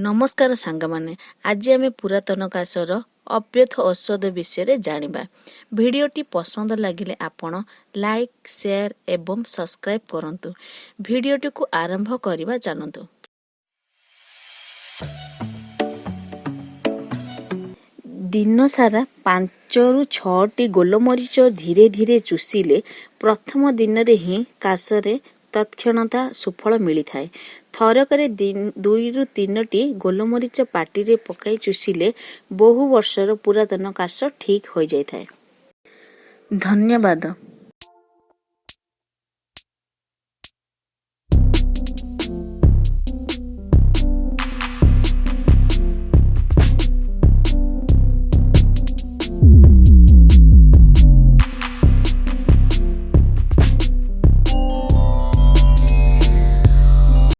नमस्कार सांगमाने आज आम पुरातन काशर अव्यथ औषध विषय जानिबा। भिडियोटी पसंद लगिले आपण लाइक शेयर एवं सब्सक्राइब करंतु। भिडियोटी को आरंभ करबा जानतु। दिन सारा 5 ରୁ 6ଟି गोलमरीच धीरे धीरे चुषिले प्रथम दिन रे ही काशरे तत्क्षणता सुफल मिली थाए। थरकरे 2 ରୁ 3ଟି गोलमरीच पाटी रे पकाई चुषिले बहु वर्षर पुरातन काश ठीक हो जाए। धन्यवाद।